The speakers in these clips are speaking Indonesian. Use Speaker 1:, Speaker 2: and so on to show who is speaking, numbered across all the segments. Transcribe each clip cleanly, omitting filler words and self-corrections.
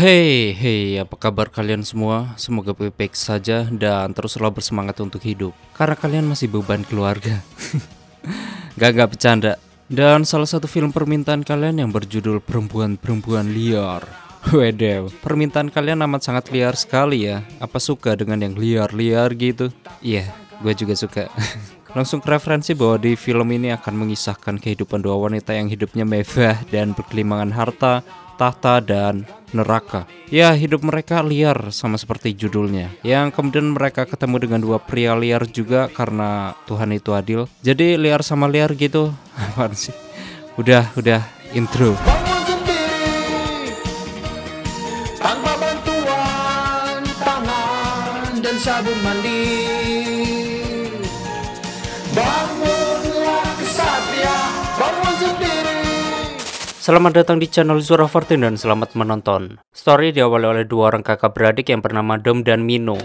Speaker 1: Hey, apa kabar kalian semua? Semoga baik-baik saja dan teruslah bersemangat untuk hidup. Karena kalian masih beban keluarga. Gak bercanda. Dan salah satu film permintaan kalian yang berjudul Perempuan-Perempuan Liar. Wedew, permintaan kalian amat sangat liar sekali ya. Apa suka dengan yang liar-liar gitu? Iya, gue juga suka. Langsung ke referensi bahwa di film ini akan mengisahkan kehidupan dua wanita yang hidupnya mewah dan berkelimangan harta, tahta, dan neraka. Ya, hidup mereka liar sama seperti judulnya. Yang kemudian mereka ketemu dengan dua pria liar juga karena Tuhan itu adil. Jadi liar sama liar gitu. Apaan sih? Udah intro.
Speaker 2: Bangun sendiri tanpa bantuan tangan dan sabun mandi. Bangunlah kesatria, bangun sendiri.
Speaker 1: Selamat datang di channel Zura 14 dan selamat menonton. Story diawali oleh dua orang kakak beradik yang bernama Dom dan Mino.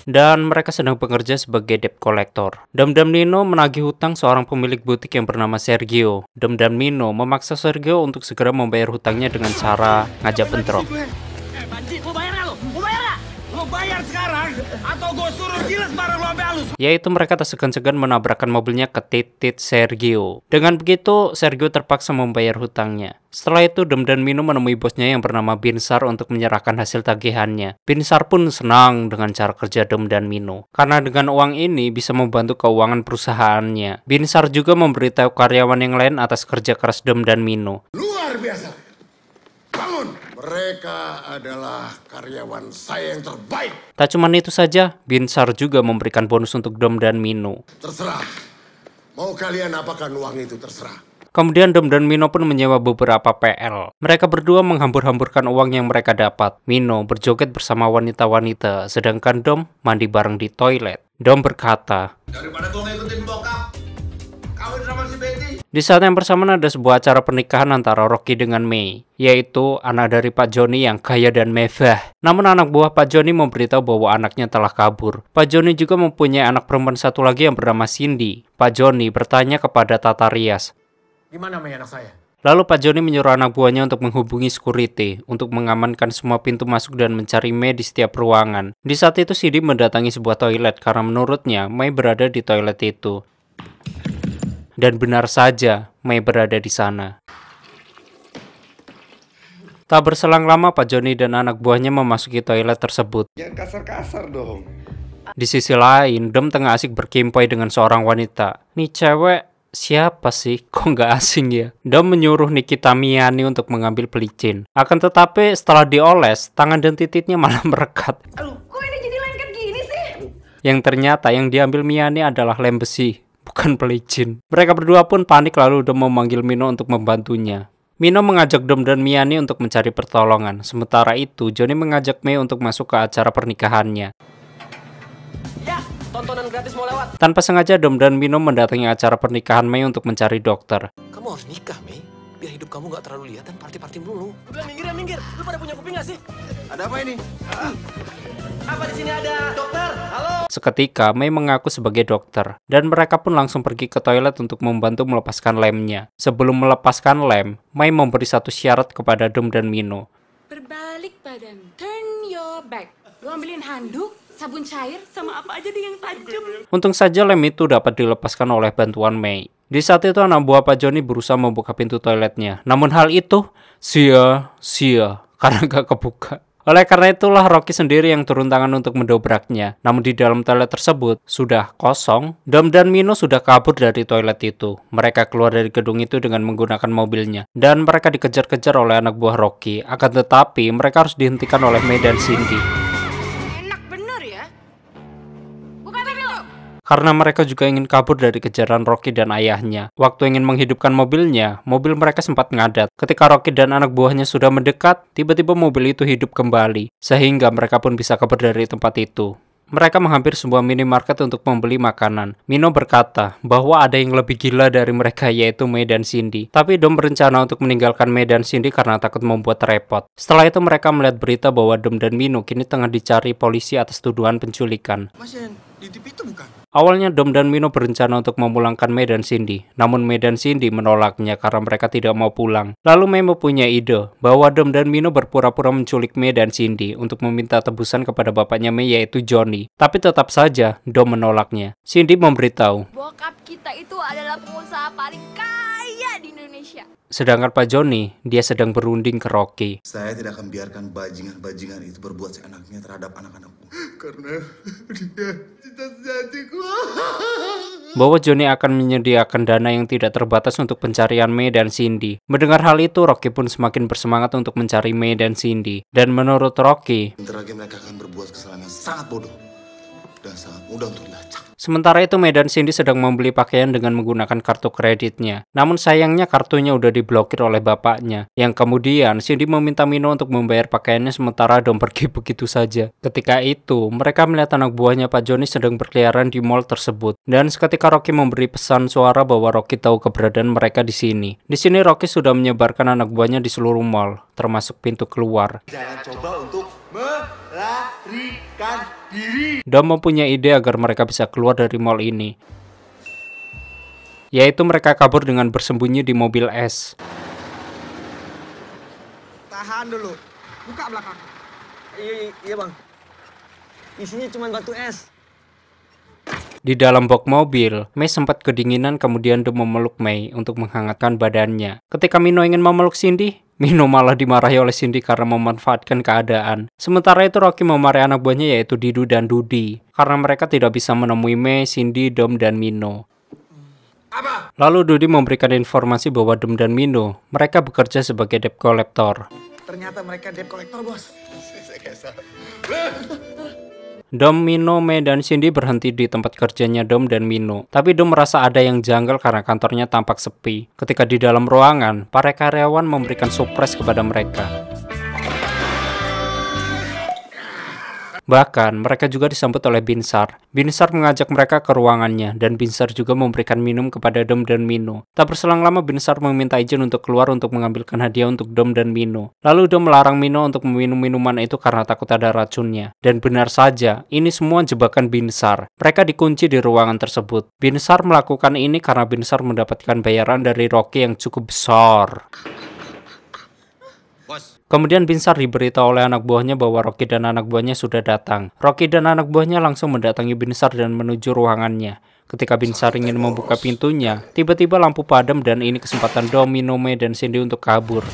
Speaker 1: Dan mereka sedang bekerja sebagai debt collector. Dom dan Mino menagih hutang seorang pemilik butik yang bernama Sergio. Dom dan Mino memaksa Sergio untuk segera membayar hutangnya dengan cara ngajak bentrok.
Speaker 3: Banci, mau bayar nggak lo? Mau bayar nggak? Lo bayar sekarang atau gue suruh giles barang lo sampai halus.
Speaker 1: Yaitu mereka tak segan-segan menabrakkan mobilnya ke titik Sergio. Dengan begitu, Sergio terpaksa membayar hutangnya. Setelah itu, Dom dan Mino menemui bosnya yang bernama Binsar untuk menyerahkan hasil tagihannya. Binsar pun senang dengan cara kerja Dom dan Mino, karena dengan uang ini bisa membantu keuangan perusahaannya. Binsar juga memberitahu karyawan yang lain atas kerja keras Dom dan Mino.
Speaker 2: Luar biasa. Bangun. Mereka adalah karyawan saya yang terbaik.
Speaker 1: Tak cuma itu saja, Binsar juga memberikan bonus untuk Dom dan Mino.
Speaker 2: Terserah. Mau kalian apakan uang itu terserah.
Speaker 1: Kemudian Dom dan Mino pun menyewa beberapa PL. Mereka berdua menghambur-hamburkan uang yang mereka dapat. Mino berjoget bersama wanita-wanita, sedangkan Dom mandi bareng di toilet. Dom berkata,
Speaker 2: Daripada gue ngikutin bokap, kawin sama si Betty.
Speaker 1: di saat yang bersamaan ada sebuah acara pernikahan antara Rocky dengan Mei, yaitu anak dari Pak Joni yang kaya dan mewah. Namun anak buah Pak Joni memberitahu bahwa anaknya telah kabur. Pak Joni juga mempunyai anak perempuan satu lagi yang bernama Cindy. Pak Joni bertanya kepada Tata Rias,
Speaker 2: Gimana Mei anak saya?
Speaker 1: lalu Pak Joni menyuruh anak buahnya untuk menghubungi security untuk mengamankan semua pintu masuk dan mencari Mei di setiap ruangan. Di saat itu Cindy mendatangi sebuah toilet karena menurutnya Mei berada di toilet itu. Dan benar saja, Mei berada di sana. Tak berselang lama, Pak Joni dan anak buahnya memasuki toilet tersebut.
Speaker 2: Jangan kasar-kasar dong.
Speaker 1: Di sisi lain, Dom tengah asik berkimpai dengan seorang wanita. Nih cewek siapa sih? Kok nggak asing ya? Dom menyuruh Nikita Miani untuk mengambil pelicin. Akan tetapi setelah dioles, tangan dan titiknya malah merekat.
Speaker 3: Aduh, kok ini jadi lengket gini sih?
Speaker 1: Yang ternyata yang diambil Miani adalah lem besi, bukan pelicin. Mereka berdua pun panik lalu Dom memanggil Mino untuk membantunya. Mino mengajak Dom dan Miani untuk mencari pertolongan. Sementara itu, Johnny mengajak Mei untuk masuk ke acara pernikahannya.
Speaker 3: Ya, tontonan gratis mau lewat.
Speaker 1: Tanpa sengaja Dom dan Mino mendatangi acara pernikahan Mei untuk mencari dokter.
Speaker 4: Kamu harus nikah, Mei. Biar hidup kamu gak terlalu lihat dan party-party melulu.
Speaker 3: Udah minggir ya minggir. Lu pada punya kuping gak sih?
Speaker 2: Ada apa ini?
Speaker 3: Apa di sini ada dokter? Halo.
Speaker 1: Seketika, Mei mengaku sebagai dokter, dan mereka pun langsung pergi ke toilet untuk membantu melepaskan lemnya. Sebelum melepaskan lem, Mei memberi satu syarat kepada Dom dan Mino.
Speaker 5: Berbalik badan, turn your back. Lu ambilin handuk, sabun cair, sama apa aja deh yang tajam.
Speaker 1: Untung saja lem itu dapat dilepaskan oleh bantuan Mei. Di saat itu anak buah Pak Joni berusaha membuka pintu toiletnya. Namun hal itu sia-sia karena gak kebuka. Oleh karena itulah Rocky sendiri yang turun tangan untuk mendobraknya. Namun di dalam toilet tersebut sudah kosong. Dom dan Mino sudah kabur dari toilet itu. Mereka keluar dari gedung itu dengan menggunakan mobilnya. Dan mereka dikejar-kejar oleh anak buah Rocky. Akan tetapi mereka harus dihentikan oleh Mei dan Cindy.
Speaker 5: Enak bener ya. Buka tapi lo.
Speaker 1: Karena mereka juga ingin kabur dari kejaran Rocky dan ayahnya. Waktu ingin menghidupkan mobilnya, mobil mereka sempat ngadat. Ketika Rocky dan anak buahnya sudah mendekat, tiba-tiba mobil itu hidup kembali. Sehingga mereka pun bisa kabur dari tempat itu. Mereka menghampiri sebuah minimarket untuk membeli makanan. Mino berkata bahwa ada yang lebih gila dari mereka yaitu Mei dan Cindy. Tapi Dom berencana untuk meninggalkan Mei dan Cindy karena takut membuat repot. Setelah itu mereka melihat berita bahwa Dom dan Mino kini tengah dicari polisi atas tuduhan penculikan.
Speaker 4: Mas yang di TV itu bukan?
Speaker 1: Awalnya Dom dan Mino berencana untuk memulangkan Mei dan Cindy, namun Mei dan Cindy menolaknya karena mereka tidak mau pulang. Lalu Mei mempunyai ide bahwa Dom dan Mino berpura-pura menculik Mei dan Cindy untuk meminta tebusan kepada bapaknya Mei yaitu Johnny. Tapi tetap saja Dom menolaknya. Cindy memberitahu
Speaker 5: Bokap kita itu adalah pengusaha paling kaya di Indonesia.
Speaker 1: sedangkan Pak Johnny, dia sedang berunding ke Rocky.
Speaker 2: Saya tidak akan biarkan bajingan-bajingan itu berbuat seenaknya terhadap anak-anakku. Karena dia cita sejatiku.
Speaker 1: Bahwa Johnny akan menyediakan dana yang tidak terbatas untuk pencarian Mei dan Cindy. Mendengar hal itu, Rocky pun semakin bersemangat untuk mencari Mei dan Cindy. Dan menurut Rocky,
Speaker 2: Bentar lagi mereka akan berbuat kesalahan yang sangat bodoh dan sangat mudah untuk dilacak.
Speaker 1: sementara itu Mei dan Cindy sedang membeli pakaian dengan menggunakan kartu kreditnya. Namun sayangnya kartunya udah diblokir oleh bapaknya. Yang kemudian Cindy meminta Mino untuk membayar pakaiannya sementara Dom pergi begitu saja. Ketika itu, mereka melihat anak buahnya Pak Johnny sedang berkeliaran di mall tersebut. Dan seketika Rocky memberi pesan suara bahwa Rocky tahu keberadaan mereka di sini. Di sini Rocky sudah menyebarkan anak buahnya di seluruh mall, termasuk pintu keluar.
Speaker 3: Jangan coba untuk melarikan diri.
Speaker 1: Dom mempunyai ide agar mereka bisa keluar dari mall ini, yaitu mereka kabur dengan bersembunyi di mobil es.
Speaker 3: Tahan dulu. Buka belakang. Iya bang. Isinya cuma batu es.
Speaker 1: Di dalam box mobil, Mei sempat kedinginan kemudian Dom memeluk Mei untuk menghangatkan badannya. Ketika Mino ingin memeluk Cindy, Mino malah dimarahi oleh Cindy karena memanfaatkan keadaan. Sementara itu Rocky memarahi anak buahnya yaitu Didu dan Dudi karena mereka tidak bisa menemui Mei, Cindy, Dom, dan Mino. Lalu Dudi memberikan informasi bahwa Dom dan Mino mereka bekerja sebagai debt collector.
Speaker 3: Ternyata mereka debt collector bos.
Speaker 1: Dom, Mino, Mei, dan Cindy berhenti di tempat kerjanya Dom dan Mino. Tapi Dom merasa ada yang janggal karena kantornya tampak sepi. Ketika di dalam ruangan, para karyawan memberikan surprise kepada mereka. Bahkan, mereka juga disambut oleh Binsar. Binsar mengajak mereka ke ruangannya, dan Binsar juga memberikan minum kepada Dom dan Mino. Tak berselang lama, Binsar meminta izin untuk keluar untuk mengambilkan hadiah untuk Dom dan Mino. Lalu Dom melarang Mino untuk meminum minuman itu karena takut ada racunnya. Dan benar saja, ini semua jebakan Binsar. Mereka dikunci di ruangan tersebut. Binsar melakukan ini karena Binsar mendapatkan bayaran dari Rocky yang cukup besar. Kemudian Binsar diberitahu oleh anak buahnya bahwa Rocky dan anak buahnya sudah datang. Rocky dan anak buahnya langsung mendatangi Binsar dan menuju ruangannya. Ketika Binsar ingin membuka pintunya, tiba-tiba lampu padam dan ini kesempatan Dom, Mino, Mei, dan Cindy untuk kabur.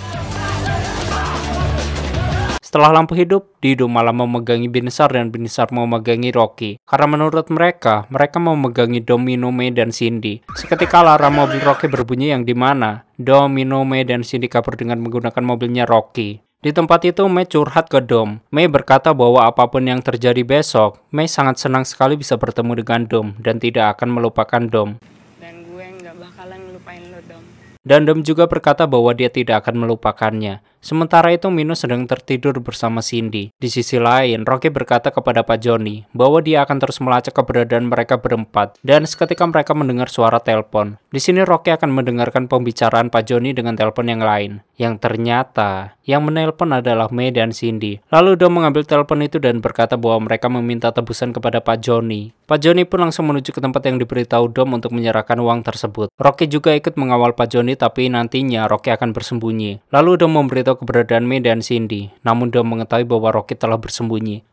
Speaker 1: Setelah lampu hidup, Dido malah memegangi Binsar dan Binsar memegangi Rocky. Karena menurut mereka mau memegangi Dom, Mino, Mei, dan Cindy. Seketika alarm mobil Rocky berbunyi yang dimana Dom, Mino, Mei, dan Cindy kabur dengan menggunakan mobilnya Rocky. Di tempat itu, Mei curhat ke Dom. Mei berkata bahwa apapun yang terjadi besok, Mei sangat senang sekali bisa bertemu dengan Dom dan tidak akan melupakan Dom.
Speaker 5: Dan gue nggak bakalan ngelupain lo, Dom.
Speaker 1: Dan Dom juga berkata bahwa dia tidak akan melupakannya. Sementara itu Mino sedang tertidur bersama Cindy. Di sisi lain, Rocky berkata kepada Pak Johnny bahwa dia akan terus melacak keberadaan mereka berempat. Dan seketika mereka mendengar suara telepon. Di sini Rocky akan mendengarkan pembicaraan Pak Johnny dengan telepon yang lain. Yang ternyata yang menelpon adalah Mei dan Cindy. Lalu Dom mengambil telepon itu dan berkata bahwa mereka meminta tebusan kepada Pak Johnny. Pak Johnny pun langsung menuju ke tempat yang diberitahu Dom untuk menyerahkan uang tersebut. Rocky juga ikut mengawal Pak Johnny tapi nantinya Rocky akan bersembunyi. Lalu Dom memberitahu keberadaan Mei dan Cindy. Namun Dom mengetahui bahwa Rocky telah bersembunyi.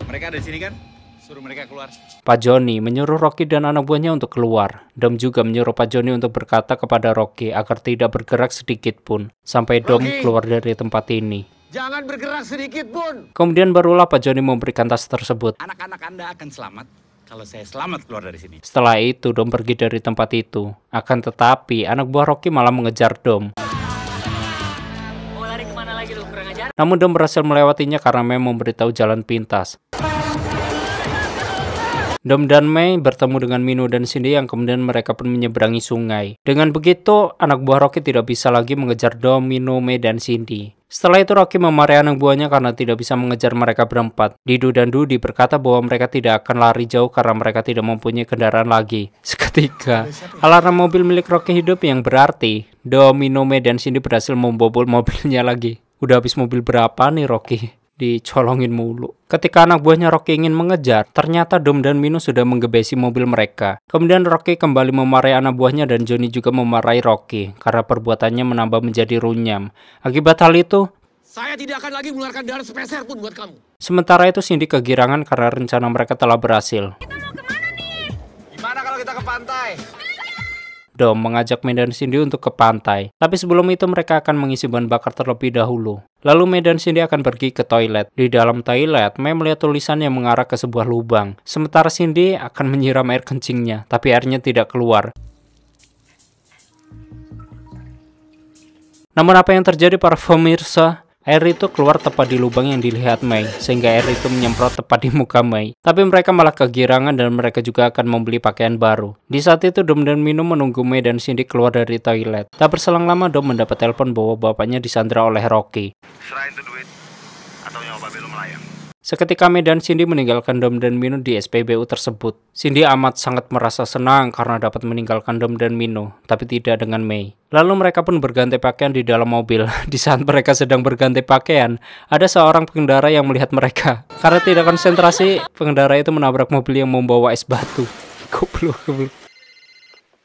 Speaker 3: Mereka ada di sini kan? Suruh mereka keluar.
Speaker 1: Pak Johnny menyuruh Rocky dan anak buahnya untuk keluar. Dom juga menyuruh Pak Johnny untuk berkata kepada Rocky agar tidak bergerak sedikit pun. Sampai Dom keluar dari tempat ini.
Speaker 3: Jangan bergerak sedikit pun.
Speaker 1: Kemudian barulah Pak Johnny memberikan tas tersebut.
Speaker 3: Anak-anak Anda akan selamat kalau saya selamat keluar dari sini.
Speaker 1: Setelah itu Dom pergi dari tempat itu. Akan tetapi anak buah Rocky malah mengejar Dom.
Speaker 5: Mau lari kemana lagi lo, kurang ajar?
Speaker 1: Namun Dom berhasil melewatinya karena Mei memberitahu jalan pintas. Dom dan Mei bertemu dengan Mino dan Cindy yang kemudian mereka pun menyeberangi sungai. Dengan begitu, anak buah Rocky tidak bisa lagi mengejar Dom, Mino, Mei, dan Cindy. Setelah itu Rocky memarahi anak buahnya karena tidak bisa mengejar mereka berempat. Dido dan Dudi berkata bahwa mereka tidak akan lari jauh karena mereka tidak mempunyai kendaraan lagi. Seketika, alarm mobil milik Rocky hidup yang berarti Dom, Mino, Mei, dan Cindy berhasil membobol mobilnya lagi. Udah habis mobil berapa nih Rocky? dicolongin mulu. Ketika anak buahnya Rocky ingin mengejar, ternyata Dom dan Mino sudah menggebesi mobil mereka. Kemudian Rocky kembali memarahi anak buahnya dan Johnny juga memarahi Rocky karena perbuatannya menambah menjadi runyam. Akibat hal itu,
Speaker 4: Saya tidak akan lagi mengeluarkan darah sepeser pun buat kamu.
Speaker 1: sementara itu Cindy kegirangan karena rencana mereka telah berhasil.
Speaker 3: Gimana kalau kita ke pantai?
Speaker 1: Dom mengajak May dan Cindy untuk ke pantai, tapi sebelum itu mereka akan mengisi bahan bakar terlebih dahulu. Lalu May dan Cindy akan pergi ke toilet. Di dalam toilet, May melihat tulisan yang mengarah ke sebuah lubang. Sementara Cindy akan menyiram air kencingnya, tapi airnya tidak keluar. Namun apa yang terjadi para pemirsa? Air itu keluar tepat di lubang yang dilihat May, sehingga air itu menyemprot tepat di muka May. Tapi mereka malah kegirangan dan mereka juga akan membeli pakaian baru. Di saat itu Dom dan Mino menunggu May dan Cindy keluar dari toilet. Tak berselang lama Dom mendapat telepon bahwa bapaknya disandra oleh Rocky.
Speaker 2: Serahin tuh duit atau nyawa babe lu melayang.
Speaker 1: Seketika May dan Cindy meninggalkan Dom dan Mino di SPBU tersebut. Cindy amat sangat merasa senang karena dapat meninggalkan Dom dan Mino, tapi tidak dengan May. Lalu mereka pun berganti pakaian di dalam mobil. Di saat mereka sedang berganti pakaian, ada seorang pengendara yang melihat mereka. Karena tidak konsentrasi, pengendara itu menabrak mobil yang membawa es batu. Goblok.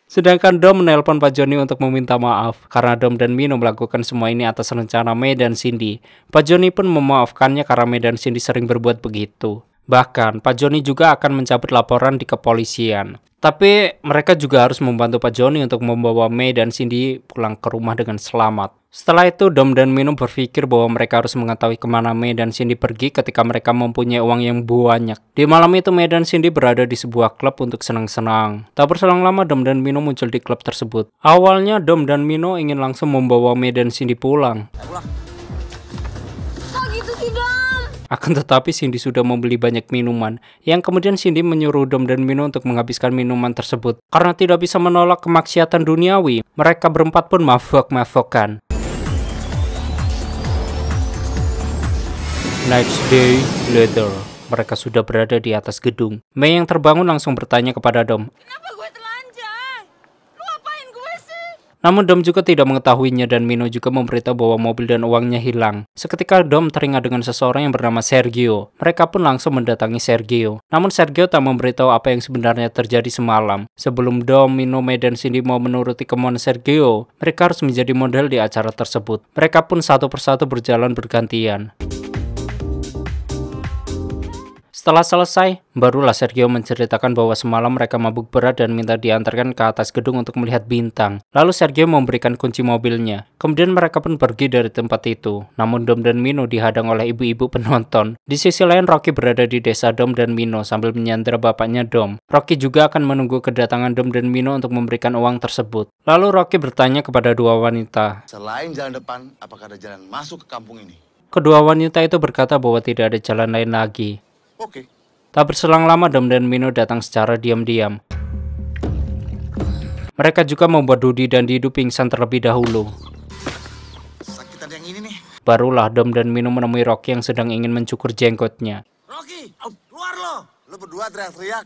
Speaker 1: Sedangkan Dom menelpon Pak Johnny untuk meminta maaf karena Dom dan Mino melakukan semua ini atas rencana May dan Cindy. Pak Johnny pun memaafkannya karena May dan Cindy sering berbuat begitu. Bahkan Pak Johnny juga akan mencabut laporan di kepolisian. Tapi mereka juga harus membantu Pak Johnny untuk membawa May dan Cindy pulang ke rumah dengan selamat. Setelah itu Dom dan Mino berpikir bahwa mereka harus mengetahui kemana May dan Cindy pergi ketika mereka mempunyai uang yang banyak. Di malam itu May dan Cindy berada di sebuah klub untuk senang-senang. Tak berselang lama Dom dan Mino muncul di klub tersebut. Awalnya Dom dan Mino ingin langsung membawa May dan Cindy pulang.
Speaker 5: Kok gitu sih, Dom?
Speaker 1: Akan tetapi Cindy sudah membeli banyak minuman, yang kemudian Cindy menyuruh Dom dan Mino untuk menghabiskan minuman tersebut. Karena tidak bisa menolak kemaksiatan duniawi, mereka berempat pun mabok-mabokan. Next day later, mereka sudah berada di atas gedung. May yang terbangun langsung bertanya kepada Dom.
Speaker 5: Kenapa gue telanjang? Lu apain gue sih?
Speaker 1: Namun Dom juga tidak mengetahuinya dan Mino juga memberitahu bahwa mobil dan uangnya hilang. Seketika Dom teringat dengan seseorang yang bernama Sergio. Mereka pun langsung mendatangi Sergio. Namun Sergio tak memberitahu apa yang sebenarnya terjadi semalam. Sebelum Dom, Mino, May dan Cindy mau menuruti kemauan Sergio, mereka harus menjadi model di acara tersebut. Mereka pun satu persatu berjalan bergantian. Setelah selesai, barulah Sergio menceritakan bahwa semalam mereka mabuk berat dan minta diantarkan ke atas gedung untuk melihat bintang. Lalu Sergio memberikan kunci mobilnya. Kemudian mereka pun pergi dari tempat itu. Namun Dom dan Mino dihadang oleh ibu-ibu penonton. Di sisi lain Rocky berada di desa Dom dan Mino sambil menyandera bapaknya Dom. Rocky juga akan menunggu kedatangan Dom dan Mino untuk memberikan uang tersebut. Lalu Rocky bertanya kepada dua wanita.
Speaker 2: Selain jalan depan, apakah ada jalan masuk ke kampung ini?
Speaker 1: Kedua wanita itu berkata bahwa tidak ada jalan lain lagi.
Speaker 2: Oke.
Speaker 1: Tak berselang lama Dom dan Mino datang secara diam-diam. Mereka juga membuat Dudi dan Didu pingsan terlebih dahulu.
Speaker 2: Sakitan yang ini nih.
Speaker 1: Barulah Dom dan Mino menemui Rocky yang sedang ingin mencukur jenggotnya.
Speaker 2: Rocky, keluar lo. Lo berdua teriak-teriak.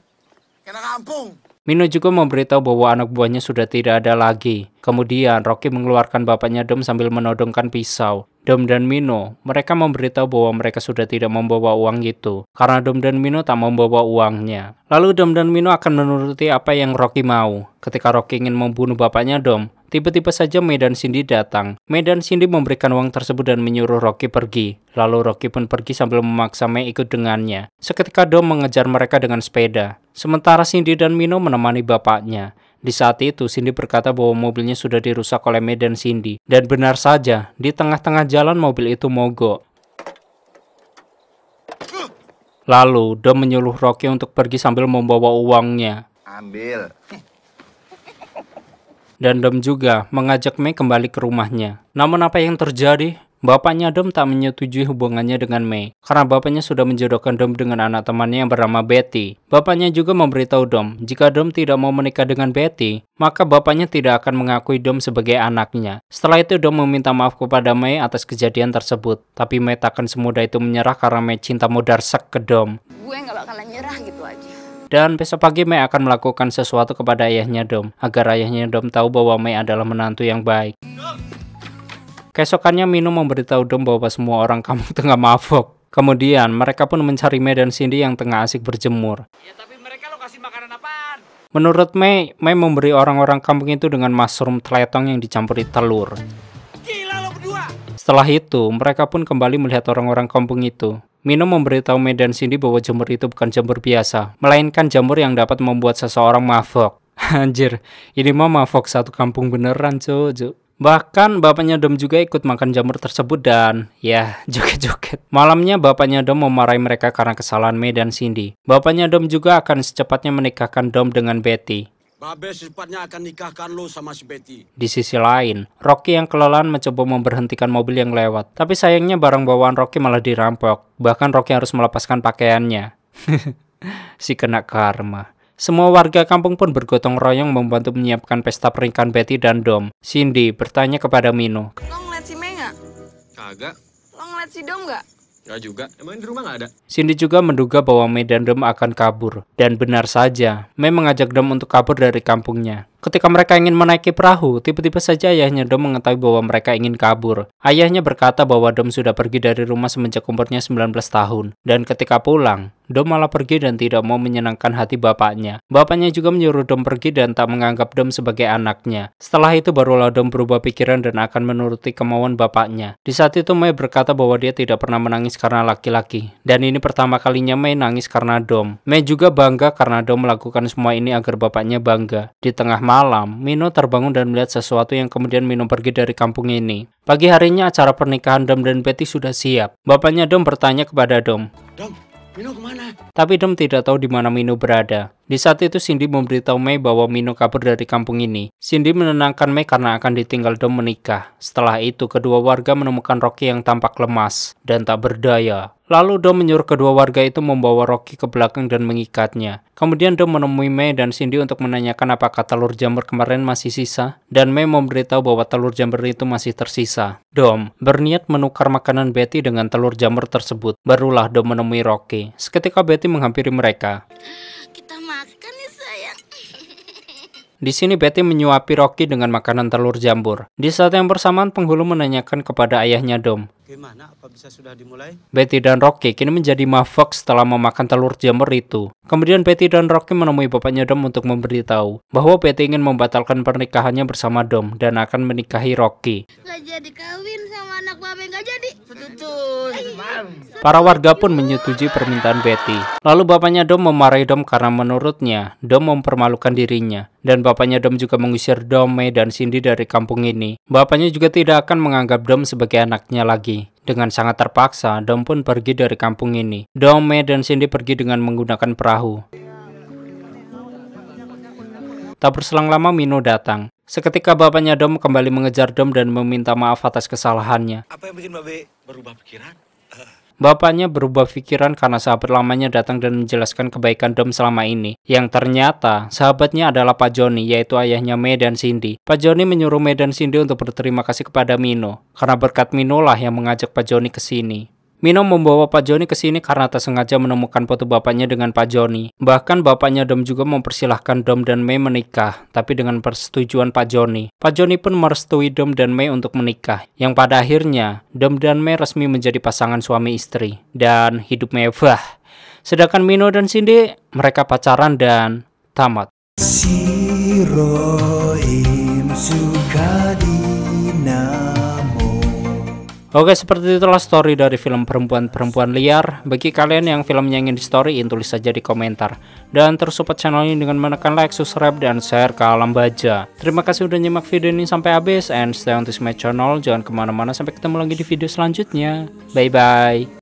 Speaker 2: Kena kampung.
Speaker 1: Mino juga memberitahu bahwa anak buahnya sudah tidak ada lagi. Kemudian Rocky mengeluarkan bapaknya Dom sambil menodongkan pisau. Dom dan Mino, mereka memberitahu bahwa mereka sudah tidak membawa uang itu. Karena Dom dan Mino tak membawa uangnya. Lalu Dom dan Mino akan menuruti apa yang Rocky mau. Ketika Rocky ingin membunuh bapaknya Dom, tiba-tiba saja May dan Cindy datang. May dan Cindy memberikan uang tersebut dan menyuruh Rocky pergi. Lalu Rocky pun pergi sambil memaksa May ikut dengannya. Seketika Dom mengejar mereka dengan sepeda. Sementara Cindy dan Mino menemani bapaknya. Di saat itu, Cindy berkata bahwa mobilnya sudah dirusak oleh May dan Cindy. Dan benar saja, di tengah-tengah jalan mobil itu mogok. Lalu, Dom menyuruh Rocky untuk pergi sambil membawa uangnya.
Speaker 2: Ambil.
Speaker 1: Dan Dom juga mengajak May kembali ke rumahnya. Namun apa yang terjadi? Bapaknya Dom tak menyetujui hubungannya dengan May, karena bapaknya sudah menjodohkan Dom dengan anak temannya yang bernama Betty. Bapaknya juga memberitahu Dom, jika Dom tidak mau menikah dengan Betty, maka bapaknya tidak akan mengakui Dom sebagai anaknya. Setelah itu Dom meminta maaf kepada May atas kejadian tersebut, tapi May takkan semudah itu menyerah karena May cinta mudarsak ke Dom.
Speaker 5: Gue nggak bakalan nyerah gitu aja.
Speaker 1: Dan besok pagi May akan melakukan sesuatu kepada ayahnya Dom, agar ayahnya Dom tahu bahwa May adalah menantu yang baik. Keesokannya Mino memberitahu Dom bahwa semua orang kampung tengah mabok. Kemudian mereka pun mencari Mei dan Cindy yang tengah asik berjemur.
Speaker 3: Ya tapi mereka lo kasih makanan apaan?
Speaker 1: Menurut Mei memberi orang-orang kampung itu dengan mushroom teletong yang dicampuri telur.
Speaker 3: Gila lo berdua.
Speaker 1: Setelah itu, mereka pun kembali melihat orang-orang kampung itu. Mino memberitahu Mei dan Cindy bahwa jamur itu bukan jamur biasa, melainkan jamur yang dapat membuat seseorang mabok. Anjir, ini mah mabok satu kampung beneran, cuy. Bahkan bapaknya Dom juga ikut makan jamur tersebut dan ya joget-joget. Malamnya bapaknya Dom memarahi mereka karena kesalahan Mei dan Cindy. Bapaknya Dom juga akan secepatnya menikahkan Dom dengan Betty.
Speaker 6: Babe secepatnya akan nikahkan lo sama si Betty.
Speaker 1: Di sisi lain, Rocky yang kelelahan mencoba memberhentikan mobil yang lewat. Tapi sayangnya barang bawaan Rocky malah dirampok. Bahkan Rocky harus melepaskan pakaiannya. Si kena karma. Semua warga kampung pun bergotong royong membantu menyiapkan pesta pernikahan Betty dan Dom. Cindy bertanya kepada Mino.
Speaker 5: Lo ngeliat si Mei nggak?
Speaker 3: Kagak.
Speaker 5: Lo ngeliat si Dom nggak?
Speaker 3: Gak juga. Emang di rumah gak ada?
Speaker 1: Cindy juga menduga bahwa Mei dan Dom akan kabur. Dan benar saja, Mei mengajak Dom untuk kabur dari kampungnya. Ketika mereka ingin menaiki perahu, tiba-tiba saja ayahnya Dom mengetahui bahwa mereka ingin kabur. Ayahnya berkata bahwa Dom sudah pergi dari rumah semenjak umurnya 19 tahun. Dan ketika pulang, Dom malah pergi dan tidak mau menyenangkan hati bapaknya. Bapaknya juga menyuruh Dom pergi dan tak menganggap Dom sebagai anaknya. Setelah itu barulah Dom berubah pikiran dan akan menuruti kemauan bapaknya. Di saat itu Mei berkata bahwa dia tidak pernah menangis karena laki-laki. Dan ini pertama kalinya Mei nangis karena Dom. Mei juga bangga karena Dom melakukan semua ini agar bapaknya bangga. Di tengah malam, Mino terbangun dan melihat sesuatu yang kemudian Mino pergi dari kampung ini. Pagi harinya acara pernikahan Dom dan Betty sudah siap. Bapaknya Dom bertanya kepada Dom.
Speaker 6: Dom, Mino kemana?
Speaker 1: Tapi Dom tidak tahu di mana Mino berada. Di saat itu Cindy memberitahu Mei bahwa Mino kabur dari kampung ini. Cindy menenangkan Mei karena akan ditinggal Dom menikah. Setelah itu kedua warga menemukan Rocky yang tampak lemas dan tak berdaya. Lalu Dom menyuruh kedua warga itu membawa Rocky ke belakang dan mengikatnya. Kemudian Dom menemui Mei dan Cindy untuk menanyakan apakah telur jamur kemarin masih sisa. Dan Mei memberitahu bahwa telur jamur itu masih tersisa. Dom berniat menukar makanan Betty dengan telur jamur tersebut. Barulah Dom menemui Rocky. Seketika Betty menghampiri mereka.
Speaker 5: Kita makan ya sayang.
Speaker 1: Di sini Betty menyuapi Rocky dengan makanan telur jamur. Di saat yang bersamaan penghulu menanyakan kepada ayahnya Dom.
Speaker 6: Gimana? Apa bisa sudah dimulai?
Speaker 1: Betty dan Rocky kini menjadi mabok setelah memakan telur jamur itu. Kemudian Betty dan Rocky menemui bapaknya Dom untuk memberitahu bahwa Betty ingin membatalkan pernikahannya bersama Dom dan akan menikahi Rocky.
Speaker 5: Gak jadi kawin sama anak babe, gak jadi.
Speaker 3: Betul.
Speaker 1: Para warga pun menyetujui permintaan Betty. Lalu bapaknya Dom memarahi Dom karena menurutnya Dom mempermalukan dirinya. Dan bapaknya Dom juga mengusir Dom, Mei, dan Cindy dari kampung ini. Bapaknya juga tidak akan menganggap Dom sebagai anaknya lagi. Dengan sangat terpaksa, Dom pun pergi dari kampung ini. Dom, Mei, dan Cindy pergi dengan menggunakan perahu. Tak berselang lama Mino datang. Seketika bapaknya Dom kembali mengejar Dom dan meminta maaf atas kesalahannya.
Speaker 6: Apa yang bikin Babe berubah pikiran?
Speaker 1: Bapaknya berubah pikiran karena sahabat lamanya datang dan menjelaskan kebaikan Dom selama ini. Yang ternyata sahabatnya adalah Pak Joni, yaitu ayahnya Mei dan Cindy. Pak Joni menyuruh Mei dan Cindy untuk berterima kasih kepada Mino. Karena berkat Mino lah yang mengajak Pak Joni ke sini. Mino membawa Pak Joni ke sini karena tak sengaja menemukan foto bapaknya dengan Pak Joni. Bahkan bapaknya Dom juga mempersilahkan Dom dan Mei menikah, tapi dengan persetujuan Pak Joni. Pak Joni pun merestui Dom dan Mei untuk menikah, yang pada akhirnya Dom dan Mei resmi menjadi pasangan suami istri dan hidup mewah. Sedangkan Mino dan Cindy mereka pacaran dan tamat. Oke, seperti itulah story dari film Perempuan-Perempuan Liar. Bagi kalian yang filmnya ingin di storyin, tulis saja di komentar. Dan terus support channel ini dengan menekan like, subscribe, dan share ke alam baja. Terima kasih udah nyimak video ini sampai habis. And stay on this my channel. Jangan kemana-mana, sampai ketemu lagi di video selanjutnya. Bye-bye.